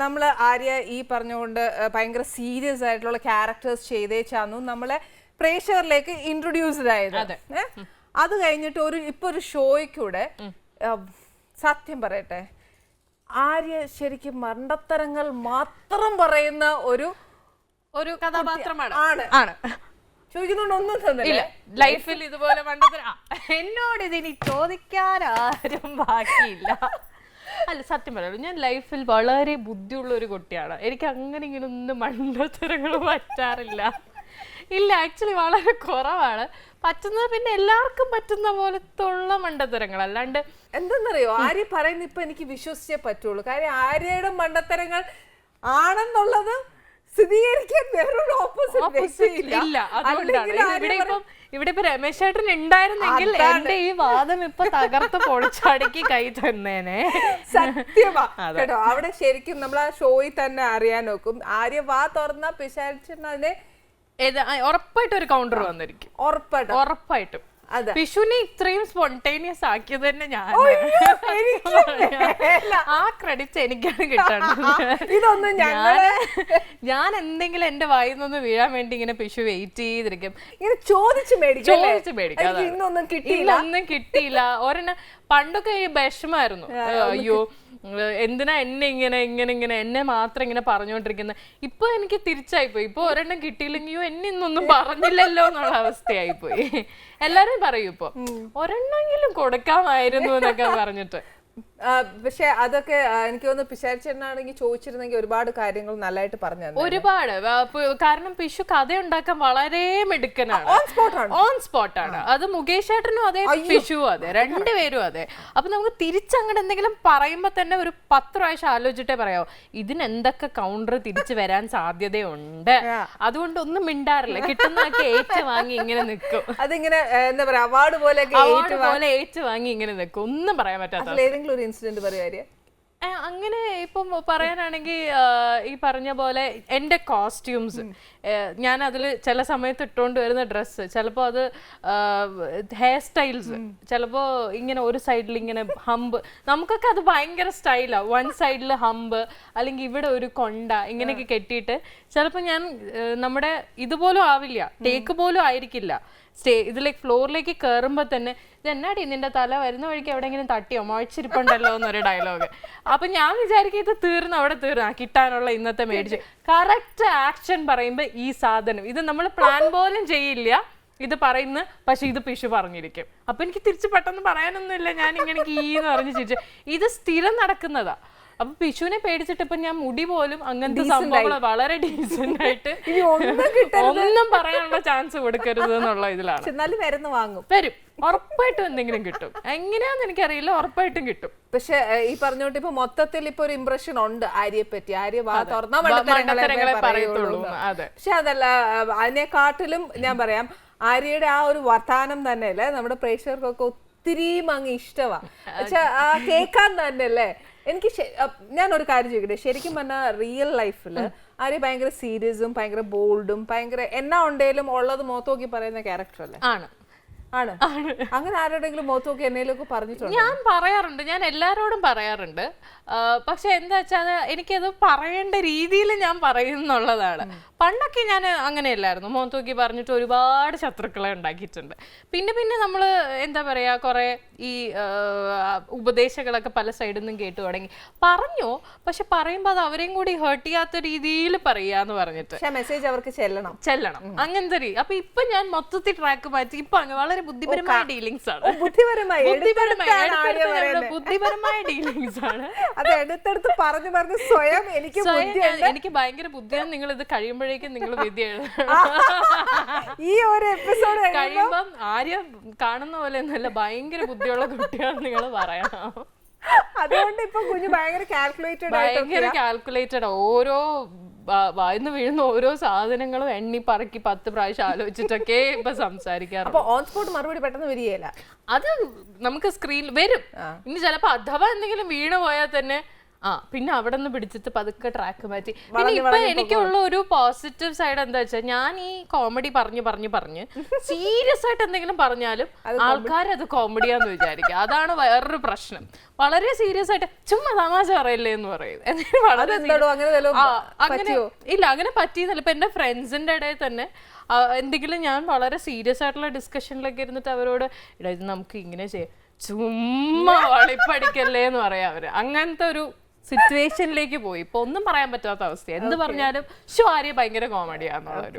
നമ്മൾ ആര്യ ഈ പറഞ്ഞുകൊണ്ട് ഭയങ്കര സീരിയസ് ആയിട്ടുള്ള ക്യാരക്ടേഴ്സ് ചെയ്തേച്ചാന്നു നമ്മളെ പ്രേക്ഷകരിലേക്ക് ഇൻട്രൊഡ്യൂസ്ഡ് ആയത്. അത് കഴിഞ്ഞിട്ട് ഇപ്പൊ ഒരു ഷോയ്ക്കൂടെ സത്യം പറയട്ടെ, ആര്യ ശരിക്കും മണ്ടത്തരങ്ങൾ മാത്രം പറയുന്ന ഒരു കഥാപാത്രമാണ്. ചോദിക്കുന്നുണ്ടൊന്നും തന്നില്ല ലൈഫിൽ ഇതുപോലെ മണ്ടത്തരം എന്നോട് ഇതിനി ചോദിക്കാൻ ആരും ബാക്കിയില്ല. അല്ല, സത്യം പറയുള്ളൂ, ഞാൻ ലൈഫിൽ വളരെ ബുദ്ധിയുള്ള ഒരു കുട്ടിയാണ്. എനിക്ക് അങ്ങനെ ഇങ്ങനെ ഒന്നും മണ്ടത്തരങ്ങൾ പറ്റാറില്ല. ഇല്ല, ആക്ച്വലി വളരെ കുറവാണ് പറ്റുന്നത്. പിന്നെ എല്ലാവർക്കും പറ്റുന്ന പോലത്തുള്ള മണ്ടത്തരങ്ങൾ, അല്ലാണ്ട് എന്തെന്നറിയോ ആര്യ പറയുന്ന ഇപ്പൊ എനിക്ക് വിശ്വസിച്ചേ പറ്റുള്ളൂ. കാര്യം ആര്യയുടെ മണ്ടത്തരങ്ങൾ ആണെന്നുള്ളത് സ്ഥിരീകരിക്കാൻ വേറൊരു ഓപ്പോസിറ്റ് ഇല്ല. അതുകൊണ്ടാണ് ഇവിടെ ഇപ്പൊ രമേശ് ചേട്ടൻ ഉണ്ടായിരുന്നെങ്കിൽ എന്റെ ഈ വാദം ഇപ്പൊ തകർത്ത് പൊളിച്ചടക്കി കൈ തന്നേനെ. സത്യമാ കേട്ടോ. അവിടെ ശരിക്കും നമ്മൾ ആ ഷോയിൽ തന്നെ അറിയാൻ നോക്കും. ആര്യ വാ തുറന്ന പിശാചിന് അതിനെ ഉറപ്പായിട്ടും ഒരു കൗണ്ടർ വന്നിരിക്കും. ഉറപ്പായിട്ടും വിഷുവിനെ ഇത്രയും സ്പോണ്ടേനിയസ് ആക്കിയത് തന്നെ ഞാൻ. ആ ക്രെഡിറ്റ് എനിക്കാണ് കിട്ടേണ്ടത്. ഞാൻ എന്തെങ്കിലും എന്റെ വായിൽ നിന്ന് വീഴാൻ വേണ്ടി ഇങ്ങനെ പിഷു വെയിറ്റ് ചെയ്തിരിക്കും, ഇങ്ങനെ ചോദിച്ചു മേടിക്കാം. ഇന്നൊന്നും കിട്ടിയില്ല. ഒരെണ്ണം പണ്ടൊക്കെ ഈ വിഷമായിരുന്നു, അയ്യോ എന്തിനാ എന്നെ മാത്രം ഇങ്ങനെ പറഞ്ഞുകൊണ്ടിരിക്കുന്നത്. ഇപ്പൊ എനിക്ക് തിരിച്ചായിപ്പോയി. ഇപ്പൊ ഒരെണ്ണം കിട്ടിയില്ലെങ്കിയോ എന്നെ ഇന്നൊന്നും പറഞ്ഞില്ലല്ലോ എന്നുള്ള അവസ്ഥയായിപ്പോയി. എല്ലാരും പറയും ഇപ്പൊ ഒരെണ്ണെങ്കിലും കൊടുക്കാമായിരുന്നു എന്നൊക്കെ പറഞ്ഞിട്ട്. പക്ഷെ അതൊക്കെ എനിക്ക് തോന്നുന്നു പിശാചേട്ടനാണെങ്കിൽ ചോദിച്ചിരുന്നെങ്കിൽ ഒരുപാട് കാര്യങ്ങൾ നല്ലതായിട്ട് പറഞ്ഞു. ഒരുപാട്, കാരണം പിഷു കഥ ഉണ്ടാക്കാൻ വളരെ മിടുക്കനാണ്, ഓൺ സ്പോട്ടാണ്. അത് മുകേഷ് ചേട്ടനും അതെ, പിഷുവും അതെ, രണ്ടുപേരും അതെ. അപ്പൊ നമുക്ക് തിരിച്ചങ്ങോട്ട് എന്തെങ്കിലും പറയുമ്പോ തന്നെ ഒരു 10 പ്രാവശ്യം ആലോചിച്ചിട്ടേ പറയാവോ ഇതിന് എന്തൊക്കെ കൗണ്ടർ തിരിച്ചു വരാൻ സാധ്യതയുണ്ട്. അതുകൊണ്ട് ഒന്നും മിണ്ടാറില്ല, കിട്ടുന്നതൊക്കെ ഏറ്റ് വാങ്ങി ഇങ്ങനെ നിൽക്കും. അതിങ്ങനെ എന്താ പറയാ, അവാർഡ് പോലെ ഏറ്റ് വാങ്ങി ഇങ്ങനെ നിൽക്കും, ഒന്നും പറയാൻ പറ്റാത്ത ഒരു ഇൻസിഡന്റ് പറയുക. അങ്ങനെ ഇപ്പം പറയാനാണെങ്കിൽ ഈ പറഞ്ഞ പോലെ എൻ്റെ കോസ്റ്റ്യൂംസ്, ഞാൻ അതിൽ ചില സമയത്ത് ഇട്ടുകൊണ്ട് വരുന്ന ഡ്രസ്സ്, ചിലപ്പോൾ അത് ഹെയർ സ്റ്റൈൽസ്, ചിലപ്പോൾ ഇങ്ങനെ ഒരു സൈഡിൽ ഇങ്ങനെ ഹമ്പ്, നമുക്കൊക്കെ അത് ഭയങ്കര സ്റ്റൈലാണ്. വൺ സൈഡിൽ ഹമ്പ്, അല്ലെങ്കിൽ ഇവിടെ ഒരു കൊണ്ട, ഇങ്ങനെയൊക്കെ കെട്ടിയിട്ട് ചിലപ്പോൾ ഞാൻ നമ്മുടെ ഇതുപോലും ആവില്ല, ടേക്ക് പോലും ആയിരിക്കില്ല, ഇതിലേക്ക് ഫ്ലോറിലേക്ക് കയറുമ്പോൾ തന്നെ ഇതെന്നാടി നിന്റെ തല വരുന്ന വഴിക്ക് എവിടെയെങ്കിലും തട്ടിയോ മുഴച്ചിരിപ്പുണ്ടല്ലോ എന്നൊരു ഡയലോഗ്. അപ്പൊ ഞാൻ വിചാരിക്കും ഇത് തീർന്നു, അവിടെ തീർന്നു, കിട്ടാനുള്ള ഇന്നത്തെ മേടിച്ച്. കറക്റ്റ് ആക്ഷൻ പറയുമ്പോൾ ഈ സാധനം ഇത് നമ്മൾ പ്ലാൻ പോലും ചെയ്യില്ല, ഇത് പറയുന്നു, പക്ഷെ ഇത് പിഷു പറഞ്ഞിരിക്കും. അപ്പൊ എനിക്ക് തിരിച്ച് പെട്ടെന്ന് പറയാനൊന്നുമില്ല, ഞാൻ ഇങ്ങനെ കീന്ന് പറഞ്ഞ് ചിരിച്ചു. ഇത് സ്ഥിരം നടക്കുന്നതാ. അപ്പൊ പിഷുവിനെ പേടിച്ചിട്ട് ഇപ്പൊ ഞാൻ മുടി പോലും അങ്ങനത്തെ സംഭവങ്ങൾ വളരെ ഡീസന്റ് ആയിട്ട് ഒന്നും പറയാനുള്ള ചാൻസ് കൊടുക്കരുത് എന്നുള്ള ഇതിലാണ്. വരും, ഉറപ്പായിട്ടും എന്തെങ്കിലും കിട്ടും. എങ്ങനെയാന്ന് എനിക്കറിയില്ല, ഉറപ്പായിട്ടും കിട്ടും. പക്ഷെ ഈ പറഞ്ഞോട്ട് ഇപ്പൊ മൊത്തത്തിൽ ഇപ്പൊ ഒരു ഇംപ്രഷൻ ഉണ്ട് ആര്യയെ പറ്റി. ആര്യ പറയത്തുള്ളൂ. അതെ, പക്ഷെ അതല്ല, അതിനെക്കാട്ടിലും ഞാൻ പറയാം ആര്യയുടെ ആ ഒരു വർത്താനം തന്നെ അല്ലേ നമ്മുടെ പ്രേക്ഷകർക്കൊക്കെ ഒത്തിരിയും അങ്ങ് ഇഷ്ടമാണ്. പക്ഷെ കേൾക്കാൻ തന്നെ അല്ലേ. എനിക്ക് ഞാൻ ഒരു കാര്യം ചോദിക്കട്ടെ, ശരിക്കും പറഞ്ഞാൽ റിയൽ ലൈഫിൽ ആര്യ ഭയങ്കര സീരിയസും ഭയങ്കര ബോൾഡും ഭയങ്കര എന്നാ ഉണ്ടെങ്കിലും ഉള്ളത് മുഖത്ത് നോക്കി പറയുന്ന ക്യാരക്ടർ അല്ലേ? ആണ്. അങ്ങനെ ആരോടെങ്കിലും മുഖത്ത് നോക്കി എന്നേലൊക്കെ പറഞ്ഞിട്ടുണ്ട്? ഞാൻ പറയാറുണ്ട്, ഞാൻ എല്ലാരോടും പറയാറുണ്ട്. പക്ഷെ എന്താ വെച്ചാൽ എനിക്കത് പറയേണ്ട രീതിയിൽ ഞാൻ പറയുന്നുള്ളതാണ്. പണ്ടൊക്കെ ഞാൻ അങ്ങനെയല്ലായിരുന്നു, മുഖത്ത് നോക്കി പറഞ്ഞിട്ട് ഒരുപാട് ശത്രുക്കളെ ഉണ്ടാക്കിയിട്ടുണ്ട്. പിന്നെ നമ്മൾ എന്താ പറയാ, കുറെ ഈ ഉപദേശങ്ങളൊക്കെ പല സൈഡിൽ നിന്നും കേട്ടു തുടങ്ങി. പറഞ്ഞു, പക്ഷെ പറയുമ്പോൾ അത് അവരെയും കൂടി ഹേർട്ട് ചെയ്യാത്ത രീതിയിൽ പറയാന്ന് പറഞ്ഞിട്ട് മെസ്സേജ് അവർക്ക് ചെല്ലണം അങ്ങനത്തെ രീതി. അപ്പൊ ഇപ്പൊ ഞാൻ മൊത്തത്തിൽ ട്രാക്ക് മാറ്റി. ഇപ്പൊ വളരെ ബുദ്ധിപരമായ ഡീലിങ്സ് ആണ്. ബുദ്ധിപരമായ ഡീലിങ്സ് ആണ്. അത് എടുത്തെടുത്ത് പറഞ്ഞു സ്വയം എനിക്ക് ഭയങ്കര ബുദ്ധിയാണ്. നിങ്ങൾ ഇത് കഴിയുമ്പോഴേക്കും നിങ്ങൾ വിധി ഈ ഒരു എപ്പിസോഡ് കഴിയുമ്പം ആര്യ കാണുന്ന പോലെ ഒന്നല്ല, ഭയങ്കര ബുദ്ധിയുള്ള കുട്ടിയാണ് നിങ്ങൾ പറയണം. അതുകൊണ്ട് ഇപ്പൊ കുഞ്ഞു ഭയങ്കര കാൽക്കുലേറ്റഡ് ഓരോ വായിന്ന് വീഴുന്ന ഓരോ സാധനങ്ങളും എണ്ണി പറക്കി 10 പ്രാവശ്യം ആലോചിച്ചിട്ടൊക്കെ ഇപ്പൊ സംസാരിക്കാറ്. അപ്പൊ ഓൺ സ്പോട്ട് മറുപടി പെട്ടെന്ന് വരികയില്ല, അത് നമുക്ക് സ്ക്രീനിൽ വരും. ഇനി ചിലപ്പോ അഥവാ എന്തെങ്കിലും വീണ് പോയാൽ തന്നെ പിന്നെ അവിടെ നിന്ന് പിടിച്ചിട്ട് പതുക്കെ ട്രാക്ക് മാറ്റി. പിന്നെ ഇപ്പൊ എനിക്കുള്ള ഒരു പോസിറ്റീവ് സൈഡ് എന്താ വെച്ചാൽ ഞാൻ ഈ കോമഡി പറഞ്ഞ് സീരിയസ് ആയിട്ട് എന്തെങ്കിലും പറഞ്ഞാലും ആൾക്കാരത് കോമഡിയാന്ന് വിചാരിക്കും. അതാണ് വേറൊരു പ്രശ്നം. വളരെ സീരിയസ് ആയിട്ട് ചുമ്മാ തമാശ പറയില്ലേ എന്ന് പറയും. അങ്ങനെ ഇല്ല, അങ്ങനെ പറ്റിയെന്നല്ല. ഇപ്പൊ എന്റെ ഫ്രണ്ട്സിന്റെ ഇടയിൽ തന്നെ എന്തെങ്കിലും ഞാൻ വളരെ സീരിയസ് ആയിട്ടുള്ള ഡിസ്കഷനിലൊക്കെ ഇരുന്നിട്ട് അവരോട് ഇടാ ഇത് നമുക്ക് ഇങ്ങനെ ചെയ്യാം, ചുമ്മാ വളിപ്പടിക്കല്ലേ എന്ന് പറയാം അവര്. അങ്ങനത്തെ ഒരു സിറ്റുവേഷനിലേക്ക് പോയി. ഇപ്പൊ ഒന്നും പറയാൻ പറ്റാത്ത അവസ്ഥ. എന്ത് പറഞ്ഞാലും ആര്യ ഭയങ്കര കോമഡിയാന്നുള്ളൊരു